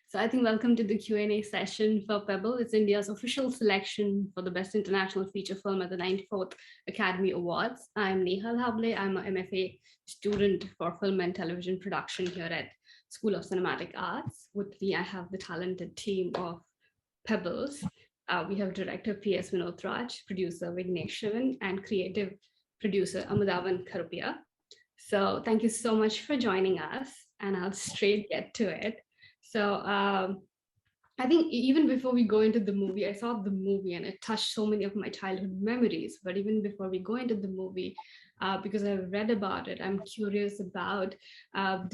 So I think welcome to the Q&A session for Pebble. It's India's official selection for the Best International Feature Film at the 94th Academy Awards. I'm Nehal Hable. I'm an MFA student for film and television production here at School of Cinematic Arts. With me, I have the talented team of Pebbles. We have director P.S. Vinod Raj, producer Vignesh Shivan, and creative producer Amudavan Karupia. So thank you so much for joining us, and I'll straight get to it. So I think even before we go into the movie, I saw the movie and it touched so many of my childhood memories. But even before we go into the movie, because I've read about it, I'm curious about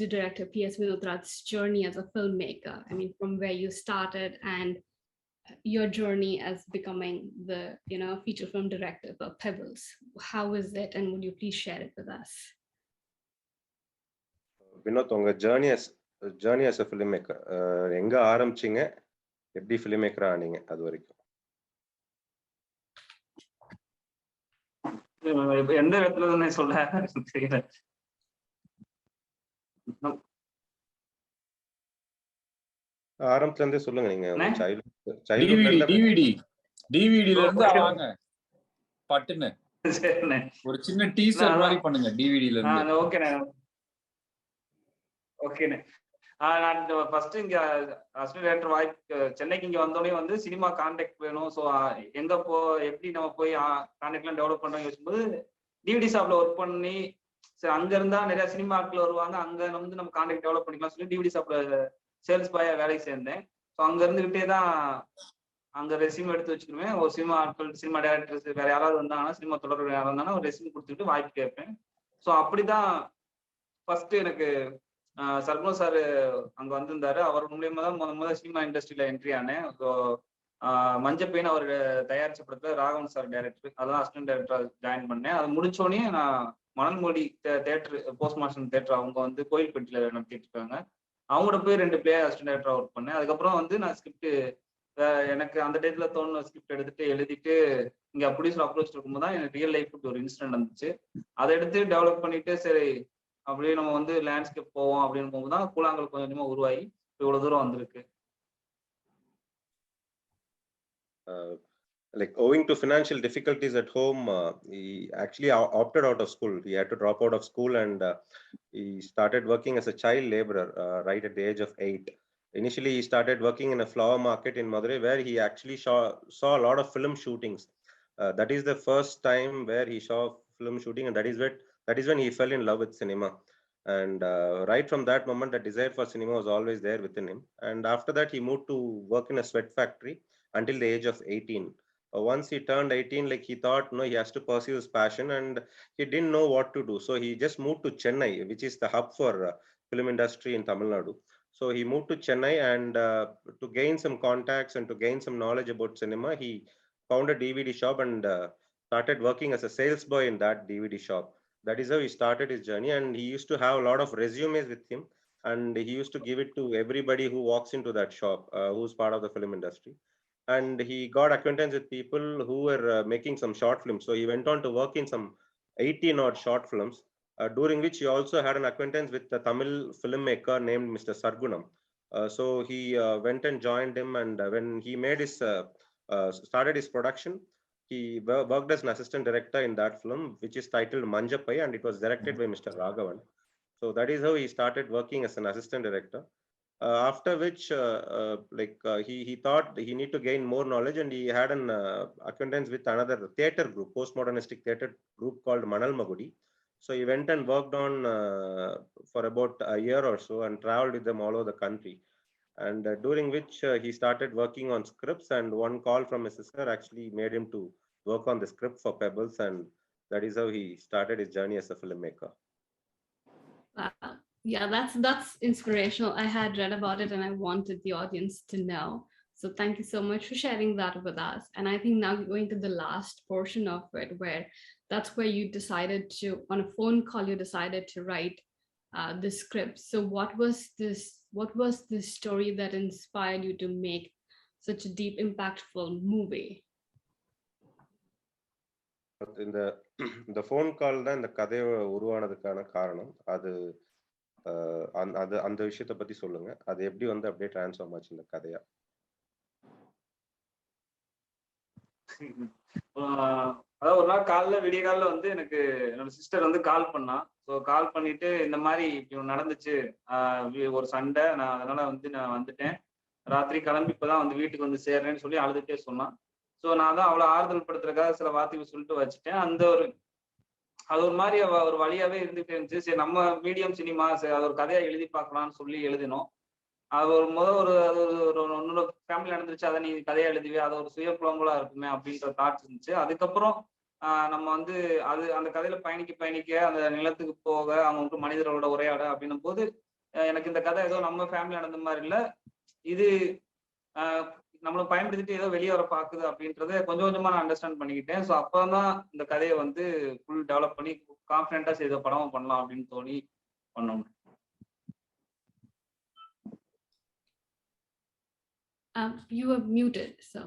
the director P.S. Vinod Raj's journey as a filmmaker. I mean, from where you started and your journey as becoming the feature film director for Pebbles. How was it, and would you please share it with us? Vinod, உங்க journey as a filmmaker எங்க ஆரம்பிச்சீங்க, எப்படி filmmaker ஆனீங்க அது வரைக்கும்? எந்த இடத்துல தானே சொல்ல தெரியல. ஆரம்பத்துல இருந்தே சொல்லுங்க. நீங்க டிவிடில இருந்து வாங்க பட்டுன்னு ஒரு சின்ன டீசர் மாதிரி பண்ணுங்க. டிவிடில இருந்து ஓகேண்ணே. நான் ஃபர்ஸ்ட் இங்க அசிஸ்டன்ட் டைரக்டர் வாய்ப்பு சென்னைக்கு இங்க வந்தோடனே வந்து சினிமா கான்டாக்ட் வேணும். ஸோ எங்க எப்படி நம்ம போய் கான்டாக்ட்லாம் டெவலப் பண்றோம் யோசிக்கும்போது டிவிடி ஷாப்ல ஒர்க் பண்ணி சரி அங்க இருந்தா நிறைய சினிமா ஆட்கள் வருவாங்க, அங்க வந்து நம்ம கான்டாக்ட் டெவலப் பண்ணிக்கலாம் சொல்லி டிவிடி ஷாப்ல சேல்ஸ் பாயா வேலைக்கு சேர்ந்தேன். ஸோ அங்க இருந்துகிட்டே தான் அங்க ரெசியூம் எடுத்து வச்சுக்குவேன். ஒரு சினிமா ஆட்கள், சினிமா டைரக்டர்ஸ் வேற யாராவது வந்தாங்கன்னா, சினிமா தொடர்பு யாராவது இருந்தாங்கன்னா ஒரு ரெசியூம் கொடுத்துட்டு வாய்ப்பு கேட்பேன். ஸோ அப்படிதான் ஃபர்ஸ்ட் எனக்கு சர்குண சார் அங்க வந்திருந்தாரு. அவர் மூலியமா தான் முதல் சினிமா இண்டஸ்ட்ரியில என்ட்ரி ஆனேன். ஸோ மஞ்சப்பையன் அவர் தயாரிச்ச படத்துல ராகவன் சார் டைரக்டர், அதான் அசிஸ்டன்ட் டைரக்டர் ஜாயின் பண்ணேன். அது முடிச்சோடனே நான் மணல்மொழி தேட்டர், போஸ்ட் மாஸ்டர் தேட்டர் அவங்க வந்து கோயில்பட்டியில நடத்திட்டு இருக்காங்க. அவங்களோட போய் 2 பிளே அசிஸ்டன்ட் டைரக்டரா ஒர்க் பண்ணேன். அதுக்கப்புறம் வந்து நான் ஸ்கிரிப்ட் எனக்கு அந்த டேட்ல தோணுன ஸ்கிரிப்ட் எடுத்துட்டு எழுதிட்டு இங்க ப்ரொடியூசர் அப்ரோச் இருக்கும்போது தான் எனக்கு ரியல் லைஃப் ஒரு இன்சிடென்ட் இருந்துச்சு. அதை எடுத்து டெவலப் பண்ணிட்டு சரி அப்படியே நம்ம வந்து லேண்ட்ஸ்கேப் போவோம் அப்படின்னு போகும்போது தான் கூழாங்கல் கொஞ்சம் கொஞ்சமா உருவாகி இவ்வளவு தூரம் வந்திருக்கு. Like owing to financial difficulties at home, he actually opted out of school. He had to drop out of school and he started working as a child laborer right at the age of 8. Initially, he started working in a flower market in Madurai where he actually saw a lot of film shootings. That is the first time where he saw film shooting, and that is when he fell in love with cinema. And right from that moment, the desire for cinema was always there within him. And after that, he moved to work in a sweat factory until the age of 18. Once he turned 18, like he thought, no, he has to pursue his passion, and he didn't know what to do. So he just moved to Chennai, which is the hub for film industry in Tamil Nadu. So he moved to Chennai, and to gain some contacts and to gain some knowledge about cinema, he found a DVD shop and started working as a sales boy in that DVD shop. That is how he started his journey, and he used to have a lot of resumes with him, and he used to give it to everybody who walks into that shop, who's part of the film industry. And he got acquaintance with people who were making some short films. So he went on to work in some 18 odd short films, during which he also had an acquaintance with the Tamil filmmaker named Mr. Sargunam. So he went and joined him, and when he made his started his production, he worked as an assistant director in that film, which is titled Manjappai, and it was directed by Mr. Raghavan. So that is how he started working as an assistant director. After which, he thought he need to gain more knowledge, and he had an acquaintance with another theater group, postmodernistic theater group called Manal Magudi. So he went and worked on for about a year or so and traveled with them all over the country. And during which he started working on scripts, and one call from his sister actually made him to work on the script for Pebbles, and that is how he started his journey as a filmmaker. Wow. Yeah, that's inspirational. I had read about it and I wanted the audience to know. So thank you so much for sharing that with us. And I think now we're going to the last portion of it, where that's where you decided to, on a phone call, you decided to write the script. So what was this story that inspired you to make such a deep, impactful movie? இந்த phone call தான் இந்த கதையை உருவானதுக்கான காரணம். அது அந்த விஷயத்தை பத்தி சொல்லுங்க. அது எப்படி வந்து அப்படியே டிரான்ஸ்ஃபார்ம் ஆச்சு இந்த கதையா? அதாவது ஒரு நாள் காலைல விடிய காலில் வந்து எனக்கு என்னோட சிஸ்டர் வந்து கால் பண்ணா. ஸோ கால் பண்ணிட்டு இந்த மாதிரி இப்படி நடந்துச்சு, ஒரு சண்டை, நான் அதனால வந்து நான் வந்துட்டேன், ராத்திரி கிளம்பி இப்பதான் வந்து வீட்டுக்கு வந்து சேர்றேன்னு சொல்லி அழுதுட்டே சொன்னான். ஸோ நான் தான் அவளை ஆறுதல் படுத்துறதுக்காக சில வார்த்தைகள் சொல்லிட்டு வச்சுட்டேன். அது ஒரு மாதிரி ஒரு வழியாவே இருந்துகிட்டே இருந்துச்சு. சரி, நம்ம மீடியம் சினிமா, சரி அது ஒரு கதையா எழுதி பார்க்கலாம்னு சொல்லி எழுதினோம். அது ஒரு அது ஒரு உன்னோட ஃபேமிலி நடந்துருச்சு, அதை நீ கதையா எழுதுவே, அது ஒரு சுய புலம்பலா இருக்குமே அப்படின்ற தாட்ஸ் இருந்துச்சு. அதுக்கப்புறம் நம்ம வந்து அந்த கதையில பயணிக்க அந்த நிலத்துக்கு போக, அவங்க வந்து மனிதர்களோட உரையாட அப்படின்னும் போது எனக்கு இந்த கதை ஏதோ நம்ம ஃபேமிலி நடந்த மாதிரி இல்லை, இது நம்மளை பயன்படுத்திட்டு ஏதோ வெளியே வர பாக்குது அப்படின்றத கொஞ்சம் கொஞ்சமா நான் அண்டர்ஸ்டாண்ட் பண்ணிக்கிட்டேன். ஸோ அப்பதான் இந்த கதையை வந்து ஃபுல் டெவலப் பண்ணி கான்ஃபிடென்ட்டா செய்த படமா பண்ணலாம் அப்படின்னு தோணி பண்ணோம். You were muted, so.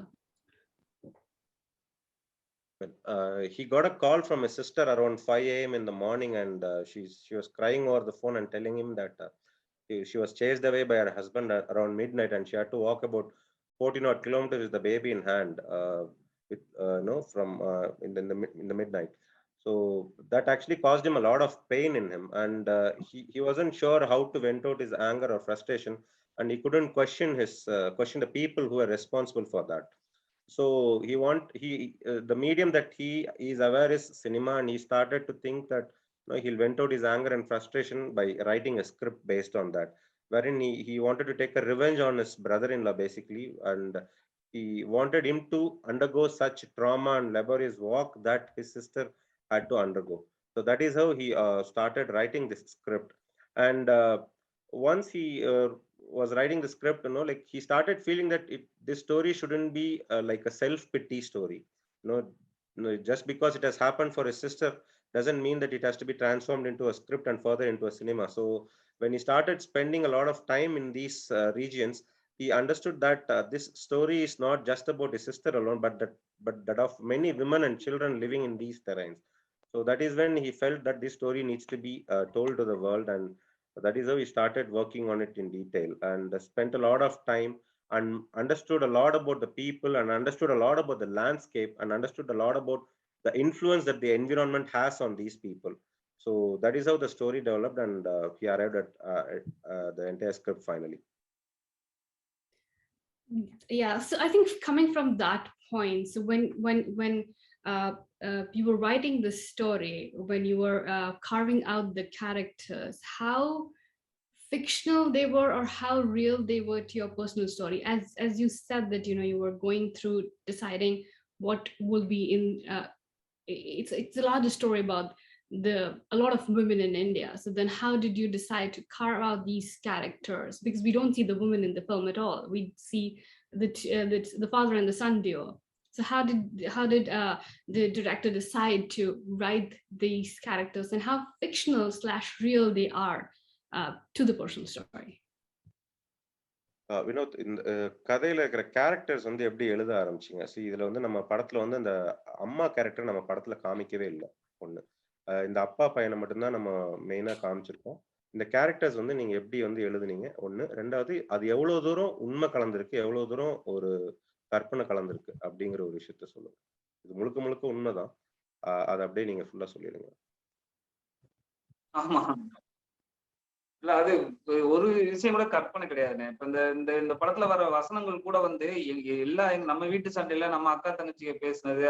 He got a call from his sister around 5 a.m. in the morning, and she was crying over the phone and telling him that she was chased away by her husband around midnight, and she had to walk about 14 odd kilometers with the baby in hand, from in the midnight. So that actually caused him a lot of pain in him, and he wasn't sure how to vent out his anger or frustration, and he couldn't question the people who were responsible for that. So the medium that he is aware is cinema, and he started to think that he'll vent out his anger and frustration by writing a script based on that, wherein he wanted to take a revenge on his brother-in-law basically, and he wanted him to undergo such trauma and laborious walk that his sister had to undergo. So that is how he started writing this script. And once he was writing the script, like he started feeling that this story shouldn't be like a self-pity story. Just because it has happened for his sister doesn't mean that it has to be transformed into a script and further into a cinema. So when he started spending a lot of time in these regions, he understood that this story is not just about his sister alone, but that of many women and children living in these terrains. So that is when he felt that this story needs to be told to the world, and that is how he started working on it in detail, and spent a lot of time and understood a lot about the people, and understood a lot about the landscape, and understood a lot about the influence that the environment has on these people. So that is how the story developed, and he arrived at the entire script finally. Yeah, so I think coming from that point, so when you were writing the story, when you were carving out the characters, how fictional they were or how real they were to your personal story, as you said that you were going through deciding what will be in it's a larger story about a lot of women in India. So then how did you decide to carve out these characters? Because we don't see the women in the film at all. We see the father and the son duo. So how did the director decide to write these characters, and how fictional/real they are to the personal story? Vinod, இந்த கதையில இருக்கிற characters வந்து எப்படி எழுத ஆரம்பிச்சிங்க? இதுல வந்து நம்ம படத்துல வந்து அந்த அம்மா கேரக்டர் நம்ம படத்துல காமிக்கவே இல்லை. ஒண்ணு, இந்த அப்பா பையனை மட்டும்தான் நம்ம மெயினா காமிச்சிருக்கோம். இந்த கேரக்டர்ஸ் வந்து நீங்க எப்படி வந்து எழுதுனீங்க? ஒண்ணு. ரெண்டாவது, அது எவ்வளவு தூரம் உண்மை கலந்துருக்கு, எவ்வளவு தூரம் ஒரு கற்பனை கலந்துருக்கு அப்படிங்கிற ஒரு விஷயத்த சொல்லுங்க. இது முழுக்க முழுக்க உண்மைதான். அதை அப்படியே நீங்க ஃபுல்லா சொல்லிடுங்க. ஆமா, இல்ல அது ஒரு விஷயம் கூட கற்பனை கிடையாதுண்ணே. இப்ப இந்த படத்துல வர வசனங்கள் கூட வந்து எல்லாம் நம்ம வீட்டு சண்டையில நம்ம அக்கா தங்கச்சிங்க பேசுனது,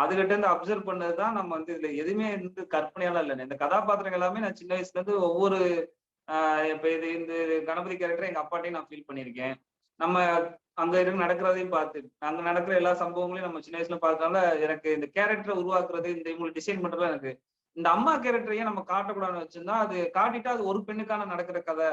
அதுகிட்ட இருந்து அப்சர்வ் பண்ணதுதான். நம்ம வந்து இதுல எதுவுமே வந்து கற்பனையால இல்லைண்ணே. இந்த கதாபாத்திரங்கள் எல்லாமே நான் சின்ன வயசுல இருந்து ஒவ்வொரு இப்ப இந்த கணபதி கேரக்டர் எங்க அப்பாட்டையும் நான் ஃபீல் பண்ணியிருக்கேன். நம்ம அங்க இருந்து நடக்கிறதையும் பார்த்து, அங்க நடக்கிற எல்லா சம்பவங்களையும் நம்ம சின்ன வயசுல பார்த்ததால எனக்கு இந்த கேரக்டரை உருவாக்குறது, இந்த இவங்களுக்கு டிசைன் பண்றதுலாம் எனக்கு இந்த அம்மா கேரக்டரையே நம்ம காட்டக்கூடாதுன்னு வச்சிருந்தா, அது காட்டிட்டா அது ஒரு பெண்ணுக்கான நடக்கிற கதை.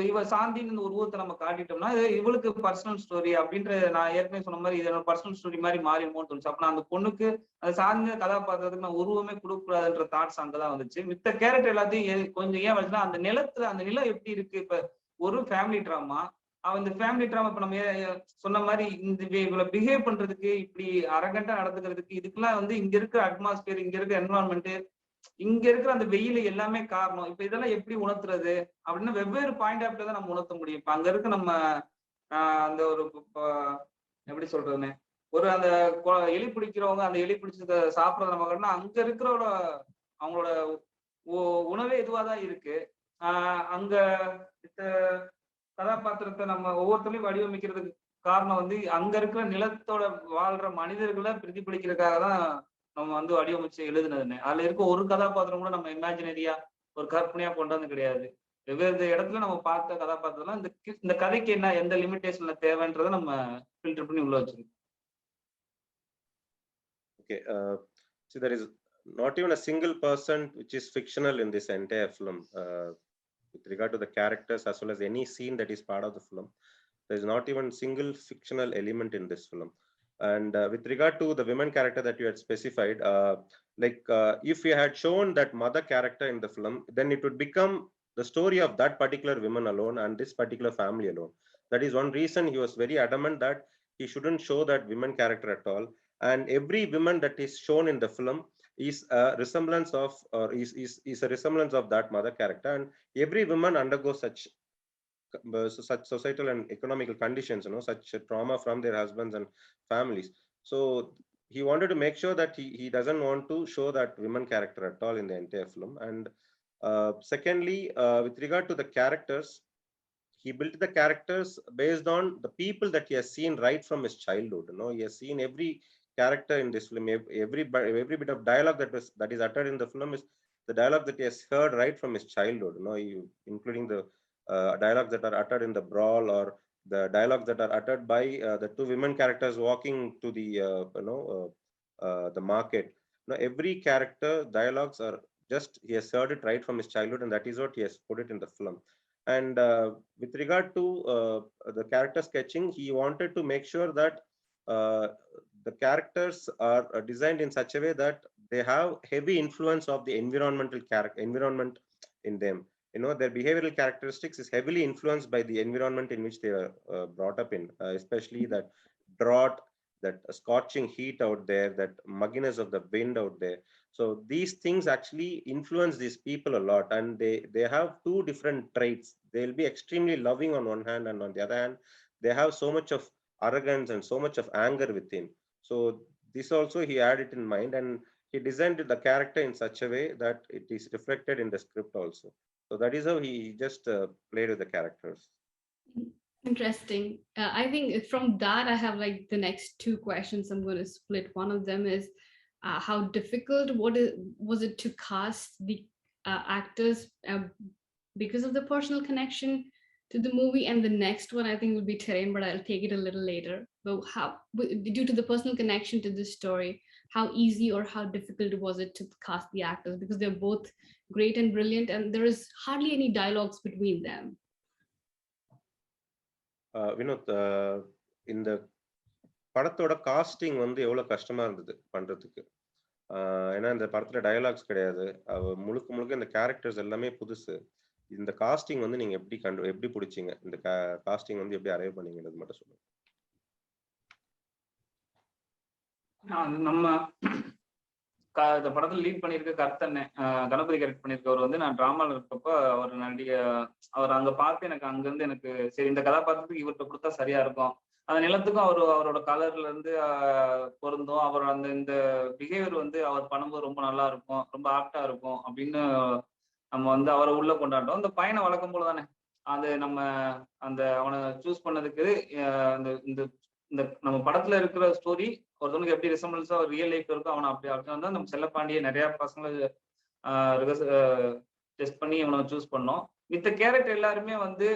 இவ சாந்தின்னு இந்த உருவத்தை நம்ம காட்டிட்டோம்னா இவளுக்கு பர்சனல் ஸ்டோரி அப்படின்ற, நான் ஏற்கனவே சொன்ன மாதிரி இது என்னோட பர்சனல் ஸ்டோரி மாதிரி மாறிடுமோன்னு தோணுச்சு. அப்ப நான் அந்த பொண்ணுக்கு அது சார்ந்த கதாபாத்திரத்துக்கு நான் உருவமே கொடுக்கக்கூடாதுன்ற தாட்ஸ் அங்கதான் வந்துச்சு. மித்த கேரக்டர் எல்லாத்தையும் கொஞ்சம் ஏன் வந்துச்சுன்னா, அந்த நிலம் எப்படி இருக்கு. இப்ப ஒரு ஃபேமிலி ட்ராமா, இந்த ஃபேமிலி ட்ராமா இப்ப நம்ம சொன்ன மாதிரி இந்த இவ்வளவு பிஹேவ் பண்றதுக்கு, இப்படி அரகண்டா நடந்துக்கிறதுக்கு, இதுக்கெல்லாம் வந்து இங்க இருக்கிற அட்மாஸ்பியர், இங்க இருக்கிற என்வரான்மெண்ட், இங்க இருக்கிற அந்த வெயில் எல்லாமே காரணம். இப்ப இதெல்லாம் எப்படி உணர்த்துறது அப்படின்னு வெவ்வேறு பாயிண்ட் ஆஃப் தான் நம்ம உணர்த்த முடியும். இப்ப அங்க இருக்க நம்ம அந்த ஒரு எப்படி சொல்றதுன்னு ஒரு அந்த எலி பிடிக்கிறவங்க அந்த எலி பிடிச்சத சாப்பிடறது நம்ம கட்டினா அங்க இருக்கிறோட அவங்களோட உணவே இதுவாதான் இருக்கு. அங்க கதாபாத்திரத்தை நம்ம ஒவ்வொருத்தரையும் வடிவமைக்கிறதுக்கு காரணம் வந்து அங்க இருக்கிற நிலத்தோட வாழ்ற மனிதர்களை பிரதிபலிக்கிறதுக்காக தான் நம்ம வந்து வடிவமைச்சு எழுதுனதுன்னு. அதுல இருக்க ஒரு கதாபாத்திரம் கூட நம்ம இமேஜினரியா ஒரு கற்பனையா கொண்டு வந்து கிடையாது. வெவ்வேறு இடத்துல நம்ம பார்த்த கதாபாத்திரம் இந்த கதைக்கு என்ன எந்த லிமிடேஷன்ல தேவைன்றதை நம்ம ஃபில்டர் பண்ணி உள்ள வச்சிருக்கோம். Okay, so there is not even a single person which is fictional in this entire film. With regard to the characters as well as any scene that is part of the film, there is not even single fictional element in this film. And with regard to the women character that you had specified, if you had shown that mother character in the film, then it would become the story of that particular woman alone and this particular family alone. That is one reason he was very adamant that he shouldn't show that women character at all. And every woman that is shown in the film is a resemblance of, or is a resemblance of that mother character. And every woman undergoes such societal and economical conditions, such trauma from their husbands and families. So he wanted to make sure that he doesn't want to show that women character at all in the entire film. And secondly, with regard to the characters, he built the characters based on the people that he has seen right from his childhood. He has seen every character in this film, every bit of dialogue that is uttered in the film is the dialogue that he has heard right from his childhood. Including the dialogues that are uttered in the brawl, or the dialogues that are uttered by the two women characters walking to the the market. Every character dialogues are just he has heard it right from his childhood, and that is what he has put it in the film. And with regard to the character sketching, he wanted to make sure that the characters are designed in such a way that they have heavy influence of the environment in them. Their behavioral characteristics is heavily influenced by the environment in which they are brought up in, especially that drought, that scorching heat out there, that mugginess of the wind out there. So these things actually influence these people a lot, and they have two different traits. They'll be extremely loving on one hand, and on the other hand, they have so much of arrogance and so much of anger within. So this also he had it in mind, and he designed the character in such a way that it is reflected in the script also. So that is how he just played with the characters. Interesting. I think from that, I have like the next two questions. I'm going to split. One of them is how difficult was it to cast the actors because of the personal connection to the movie? And the next one I think will be Terrain, but I'll take it a little later. But how, due to the personal connection to this story, how easy or how difficult was it to cast the actors? Because they're both great and brilliant, and there is hardly any dialogues between them. Vinod, இந்த படத்தோட costing வந்து எவ்வளவு கஷ்டமா இருந்தது பண்றதுக்கு. ஏன்னா இந்த படத்துல டயலாக்ஸ் கிடையாது, முழுக்க இந்த கேரக்டர்ஸ் எல்லாமே புதுசு. இந்த காஸ்டிங் வந்து நீங்க எப்படி பிடிச்சீங்க? இந்த காஸ்டிங் வந்து எப்படி அரைவ் பண்ணீங்கன்றது மட்டும் சொல்லுங்க. நம்ம இந்த படத்துல லீட் பண்ணிருக்க கர்த்தண்ணே கணபதி கரெக்ட் பண்ணிருக்கவர் வந்து நான் டிராமால இருக்கப்ப அவர் அங்க பார்த்து எனக்கு அங்கிருந்து எனக்கு சரி இந்த கதாபாத்திரத்துக்கு இவர்கிட்ட கொடுத்தா சரியா இருக்கும், அந்த நிலத்துக்கும் அவரோட கலர்ல இருந்து பொருந்தும், அவர் அந்த இந்த பிஹேவியர் வந்து அவர் பண்ணும்போது ரொம்ப நல்லா இருக்கும், ரொம்ப ஆப்டா இருக்கும் அப்படின்னு நம்ம வந்து அவரை உள்ள கொண்டாட்டோம். இந்த பையனை வளர்க்கும் போல தானே அது நம்ம அந்த அவனை சூஸ் பண்ணதுக்கு இந்த நம்ம படத்துல இருக்கிற ஸ்டோரி ஒருத்தவனுக்கு எப்படி ரிசம்பிளன்ஸா ஒரு ரியல் லைஃப் இருக்கும் அவனை அப்படி அப்படின்னா நம்ம செல்லப்பாண்டிய நிறைய பசங்களை டெஸ்ட் பண்ணி அவனை சூஸ் பண்ணோம். மித்த கேரக்டர் எல்லாருமே வந்து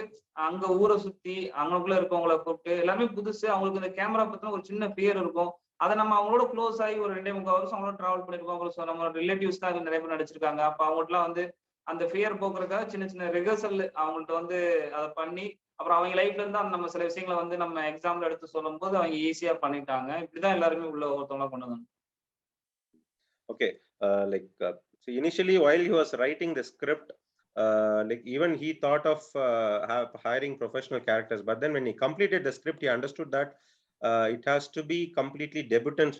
அங்க ஊரை சுத்தி அங்கக்குள்ள இருக்கவங்களை கூப்பிட்டு எல்லாமே புதுசு, அவங்களுக்கு இந்த கேமரா பத்தின ஒரு சின்ன ஃபியர் இருக்கும். அதை நம்ம அவங்களோட க்ளோஸ் ஆகி ஒரு 2.25 வருஷம் அவங்களோட டிராவல் பண்ணிருக்கோம். நம்ம ரிலேட்டிவ்ஸ் தான் நிறைய பேர் நடிச்சிருக்காங்க. அப்ப அவங்கள்ட்டலாம் வந்து அந்த ஃபியர் போக்குறதுக்காக சின்ன சின்ன ரிஹர்சல் அவங்கள்ட்ட வந்து அதை பண்ணி அப்புறம் அவங்க லைஃப்ல இருந்து நம்ம சில விஷயங்களை வந்து நம்ம எக்ஸாம்ல எடுத்து சொல்லும் போது அவங்க ஈஸியா பண்ணிட்டாங்க. இப்படிதான் எல்லாருமே உள்ள ஒருத்தவங்களா கொண்டு வந்தாங்க. Okay, so initially while he was writing the script, even he thought of hiring professional characters, but then when he completed the script, he understood that it has to be completely debutants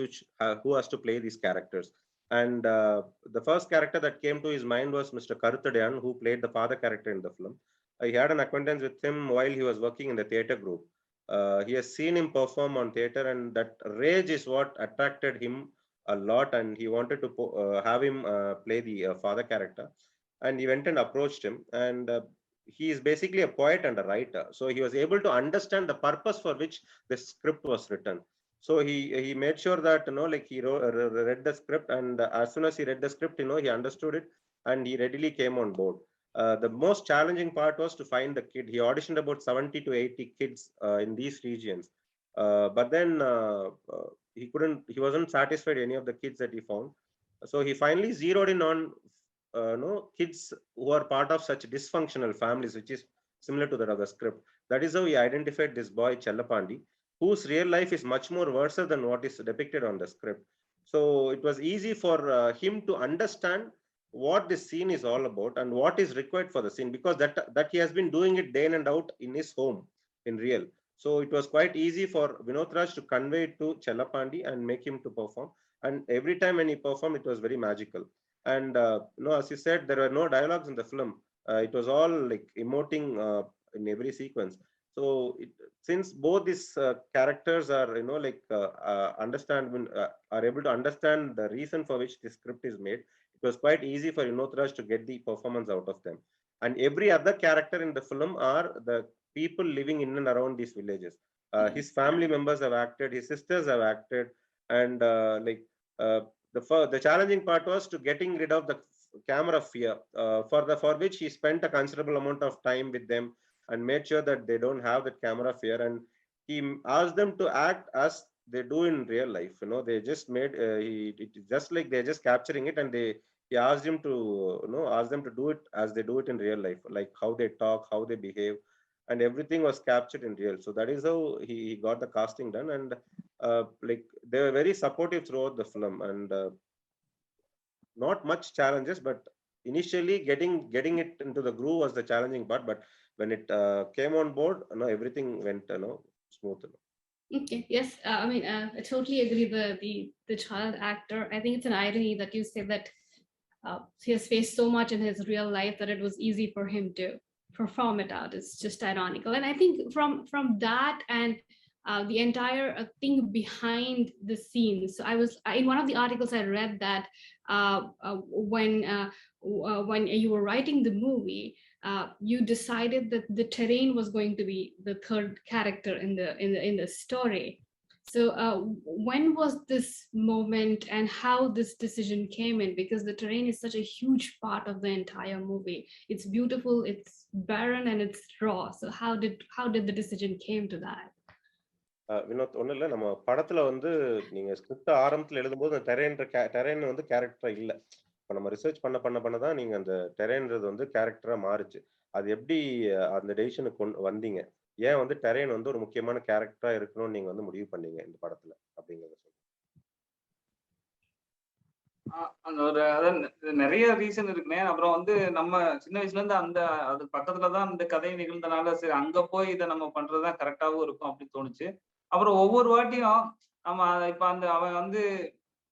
who has to play these characters. And the first character that came to his mind was Mr. Karuthadayan, who played the father character in the film. He had an acquaintance with him while he was working in the theater group. He has seen him perform on theater, and that rage is what attracted him a lot, and he wanted to have him play the father character. And he went and approached him, and he is basically a poet and a writer, so he was able to understand the purpose for which the script was written. So he made sure that, like, he read the script, and as soon as he read the script, he understood it, and he readily came on board. The most challenging part was to find the kid. He auditioned about 70 to 80 kids in these regions, but then he wasn't satisfied any of the kids that he found. So he finally zeroed in on kids who are part of such dysfunctional families, which is similar to the other script. That is how he identified this boy Chellapandi, whose real life is much more worse than what is depicted on the script. So it was easy for him to understand what this scene is all about and what is required for the scene, because that he has been doing it day in and out in his home in real. So it was quite easy for Vinod Raj to convey it to Chellapandi and make him to perform. And every time when he performed, it was very magical. And as you said, there were no dialogues in the film. It was all like emoting in every sequence. So since both these characters are are able to understand the reason for which the script is made, it was quite easy for Vinod Raj to get the performance out of them. And every other character in the film are the people living in and around these villages. His family members have acted, his sisters have acted, and the challenging part was to getting rid of the camera fear, for which he spent a considerable amount of time with them and made sure that they don't have that camera fear. And he asked them to act as they do in real life. They just made it just like they're just capturing it, and he asked him to ask them to do it as they do it in real life, like how they talk, how they behave, and everything was captured in real. So that is how he got the casting done. And they were very supportive throughout the film, and not much challenges, but initially getting it into the groove was the challenging part. But when it came on board, everything went smooth. Okay. Yes. I mean, I totally agree. The child actor. I think it's an irony that you say that he has faced so much in his real life that it was easy for him to perform it out. It's just ironical. And I think from that and the entire thing behind the scenes. So I was in one of the articles I read that when you were writing the movie, you decided that the terrain was going to be the third character in the story. So when was this moment and how this decision came in? Because the terrain is such a huge part of the entire movie. It's beautiful, it's barren, and it's raw. So how did the decision came to that? Vinod, ஒன்றும் இல்லை. நம்ம படத்துல நீங்க script ஆரம்பத்தில் எழுதும்போது terrain கேரக்டரா இல்லை. இப்போ நம்ம ரிசர்ச் பண்ண தான் நீங்க அந்த டெரெயின்றது கேரக்டரா மாறுச்சு. அது எப்படி அந்த டெசிஷனுக்கு வந்தீங்க? ஏன் டெரெயின் ஒரு முக்கியமான கேரக்டரா இருக்கணும்னு நீங்க முடிவு பண்ணீங்க இந்த படத்துல அப்படிங்கறத சொல்லுங்க. அந்த ஒரு அதான் நிறைய ரீசன் இருக்குனே. அப்புறம் நம்ம சின்ன வயசுல இருந்து அது பக்கத்துலதான் இந்த கதை நிகழ்ந்தனால சரி அங்க போய் இதை நம்ம பண்றதுதான் கரெக்டாவும் இருக்கும் அப்படின்னு தோணுச்சு. அப்புறம் ஒவ்வொரு வாட்டியும் நம்ம இப்ப அவன்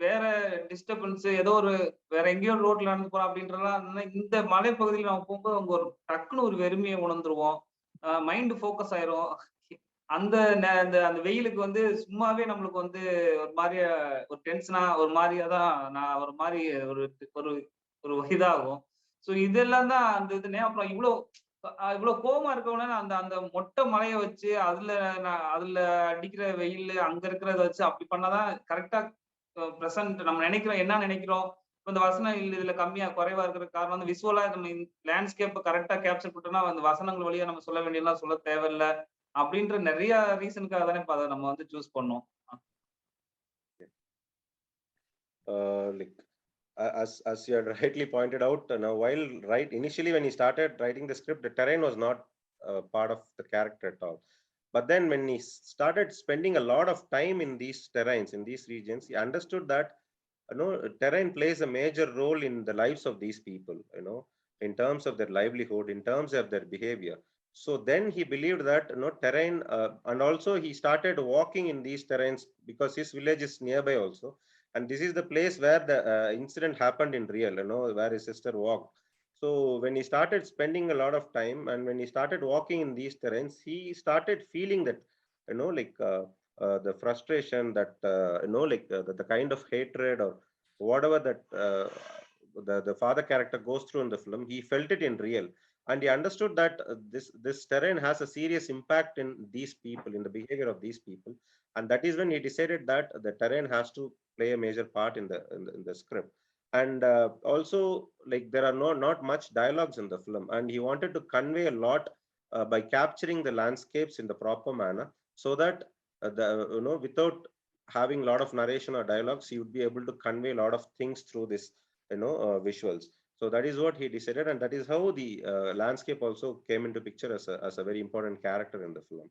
வேற டிஸ்டர்பன்ஸ் ஏதோ வேற எங்கேயோ ரோட்ல நடந்து போறான் அப்படின்றலாம். இந்த மலைப்பகுதியில் நம்ம போகும்போது அவங்க டக்குன்னு ஒரு வெறுமையை உணர்ந்துருவோம். மைண்ட் ஃபோக்கஸ் ஆயிரும். அந்த வெயிலுக்கு சும்மாவே நம்மளுக்கு ஒரு மாதிரி ஒரு டென்ஷனா ஒரு மாதிரியா தான் நான் ஒரு மாதிரி ஒரு இதாகும். ஸோ இதெல்லாம் தான் அந்த இதுனே. அப்புறம் இவ்வளவு கோவமா இருக்கவன அந்த மொட்டை மலையை வச்சு அதுல அடிக்கிற வெயில் அங்க இருக்கிறத வச்சு அப்படி பண்ணாதான் கரெக்டா பிரசன்ட் நம்ம நினைக்கிறோம். என்ன நினைக்கிறோம் இந்த வசனம் இதுல கம்மியா குறைவா இருக்கிற காரணம் விசுவலா நம்ம லேண்ட்ஸ்கேப் கரெக்டா கேப்சர் பண்ணிட்டோம்னா அந்த வசனங்கள் வழியா நம்ம சொல்ல வேண்டியதெல்லாம் சொல்ல தேவையில்லை அப்படின்ற நிறைய ரீசனுக்காக தானே இப்ப அதை நம்ம சூஸ் பண்ணோம். As you had rightly pointed out, now while initially when he started writing the script, the terrain was not part of the character at all. But then when he started spending a lot of time in these terrains, in these regions, he understood that terrain plays a major role in the lives of these people, in terms of their livelihood, in terms of their behavior. So then he believed that terrain, and also he started walking in these terrains because his village is nearby also. and this is the place where the incident happened in real, where his sister walked. So when he started spending a lot of time, and when he started walking in these terrains, he started feeling that, like the frustration, that the kind of hatred or whatever that the father character goes through in the film, he felt it in real, and he understood that this terrain has a serious impact in these people, in the behavior of these people, and that is when he decided that the terrain has to play a major part in the script. And also, like, there are not much dialogues in the film, and he wanted to convey a lot by capturing the landscapes in the proper manner, so that without having a lot of narration or dialogues, he would be able to convey a lot of things through this visuals. So that is what he decided, and that is how the landscape also came into picture as a very important character in the film.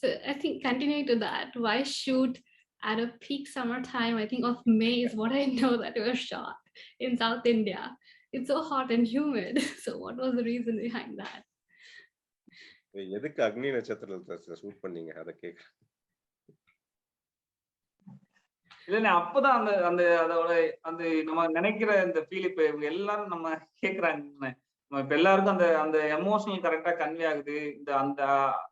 So I think continuing to that, why shoot at a peak summertime? I think of May is what I know that it was shot in South India. It's so hot and humid. So what was the reason behind that? எதுக்கு அக்னி நட்சத்திரத்தை shoot பண்ணீங்க அதை கேட்க? இல்ல அப்பதான் அந்த அந்த அதோட அந்த நம்ம நினைக்கிற இந்த ஃபீல் இப்ப இவங்க எல்லாரும் நம்ம கேக்குறாங்க. இப்ப எல்லாருக்கும் அந்த அந்த எமோஷனல் கரெக்டா கன்வே ஆகுது. இந்த அந்த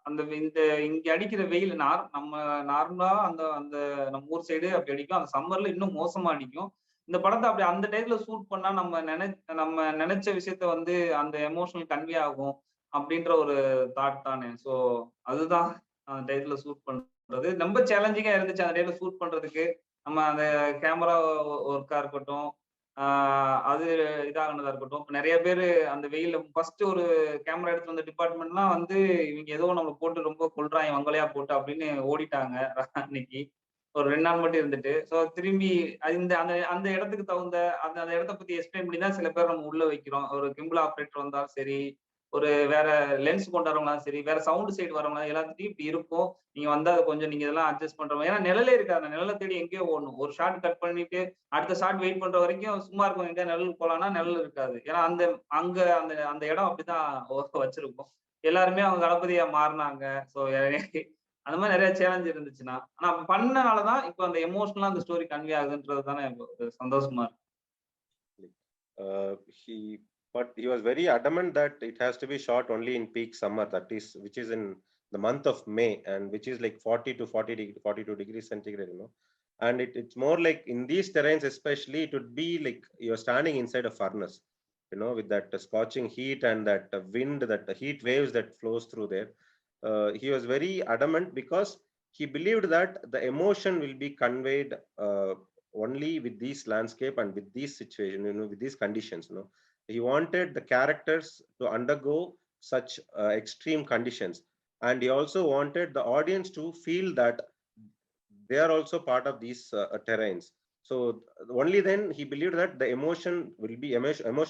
அந்த இந்த இங்க அடிக்கிற வெயில் நம்ம நார்மலா அந்த அந்த நம்ம ஊர் சைடு அப்படி அடிக்கும். அந்த சம்மர்ல இன்னும் மோசமா அடிக்கும். இந்த படத்தை அப்படி அந்த டைம்ல ஷூட் பண்ணா நம்ம நினைச்ச விஷயத்த வந்து அந்த எமோஷனல் கன்வே ஆகும் அப்படின்ற ஒரு தாட் தானே. ஸோ அதுதான் அந்த டைத்துல ஷூட் பண்றது ரொம்ப சேலஞ்சிங்கா இருந்துச்சு அந்த டைத்துல ஷூட் பண்றதுக்கு. நம்ம அந்த கேமரா ஒர்க்கா இருக்கட்டும், அது இதாகனதா இருக்கட்டும். இப்ப நிறைய பேரு அந்த வெயில்ல ஃபர்ஸ்ட் ஒரு கேமரா எடுத்து வந்த டிபார்ட்மெண்ட்லாம் வந்து இவங்க ஏதோ நம்ம போட்டு ரொம்ப கொல்றாங்க வங்கலையா போட்டு அப்படின்னு ஓடிட்டாங்க அன்னைக்கு. ஒரு 2 நாள் மட்டும் இருந்துட்டு. ஸோ திரும்பி இந்த அந்த அந்த இடத்துக்கு தகுந்த அந்த அந்த இடத்த பத்தி எக்ஸ்பிளைன் பண்ணி தான் சில பேர் நம்ம உள்ள வைக்கிறோம். ஒரு கிம்பிள் ஆப்ரேட்டர் வந்தாலும் சரி, ஒரு வேற லென்ஸ் கொண்டு வரவங்களாலும் சரி, வேற சவுண்ட் சைடு வரவங்க எல்லாத்துட்டையும் இப்படி இருக்கும். நீங்க வந்தா அதை கொஞ்சம் நீங்க இதெல்லாம் அட்ஜஸ்ட் பண்ற மாதிரி. ஏன்னா நிழலே இருக்காது. அந்த நிழலை தேடி எங்கேயோ ஓடணும். ஒரு ஷாட் கட் பண்ணிட்டு அடுத்த ஷாட் வெயிட் பண்ற வரைக்கும் சும்மா இருக்கும். எங்க நிழல் போலாம்னா நிழல் இருக்காது. ஏன்னா அந்த அங்க அந்த அந்த இடம் அப்படிதான் வச்சிருக்கும். எல்லாருமே அவங்க தளபதியா மாறினாங்க. ஸோ அந்த மாதிரி நிறைய சேலஞ்ச் இருந்துச்சுன்னா, ஆனா பண்ணனாலதான் இப்ப அந்த எமோஷனலா அந்த ஸ்டோரி கன்வே ஆகுதுன்றது தானே சந்தோஷமா இருக்கு. But he was very adamant that it has to be shot only in peak summer, which is in the month of May, and which is like 40 to 42 degrees centigrade, and it's more like in these terrains especially, it would be like you're standing inside a furnace, with that scorching heat and that wind, that the heat waves that flows through there. He was very adamant because he believed that the emotion will be conveyed only with these landscape and with these situations, with these conditions. He wanted the characters to undergo such extreme conditions, and he also wanted the audience to feel that they are also part of these terrains. So only then he believed that the emotion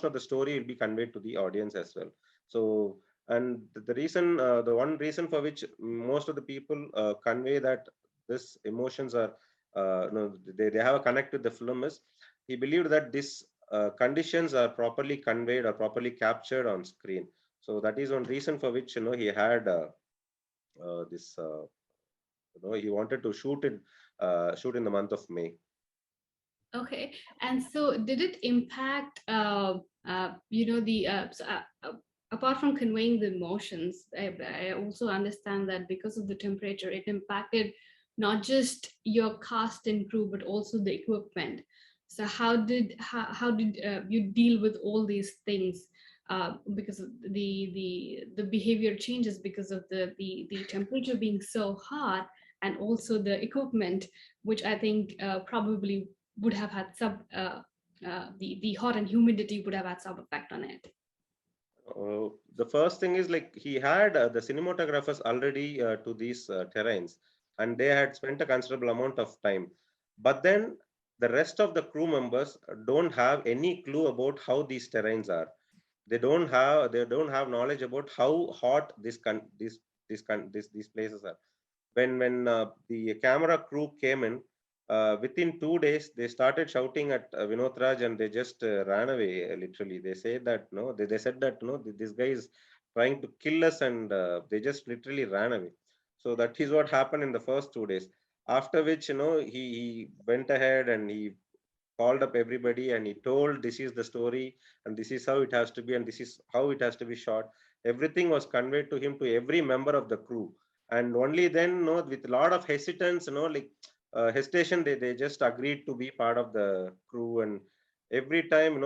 of the story will be conveyed to the audience as well. So, and the one reason for which most of the people convey that this emotions are they have a connect with the film is, he believed that this conditions are properly conveyed or properly captured on screen. So that is one reason for which he had this he wanted to shoot in the month of May. Okay, and so did it impact apart from conveying the emotions, I also understand that because of the temperature, it impacted not just your cast and crew but also the equipment. So how did you deal with all these things, because of the behavior changes because of the temperature being so hot, and also the equipment, which I think probably would have had the hot and humidity would have had some effect on it. The first thing is, like, he had the cinematographers already to these terrains, and they had spent a considerable amount of time. But then the rest of the crew members don't have any clue about how these terrains are. They don't have knowledge about how hot these places are. When the camera crew came in, within 2 days they started shouting at Vinod Raj, and they just ran away. Literally, they said that they said that this guy is trying to kill us, and they just literally ran away. So that is what happened in the first 2 days. After which, he went ahead and he called up everybody and he told this is the story and this is how it has to be and this is how it has to be shot. Everything was conveyed to him, to every member of the crew. And only then, with a lot of hesitance, like hesitation, they just agreed to be part of the crew. And every time,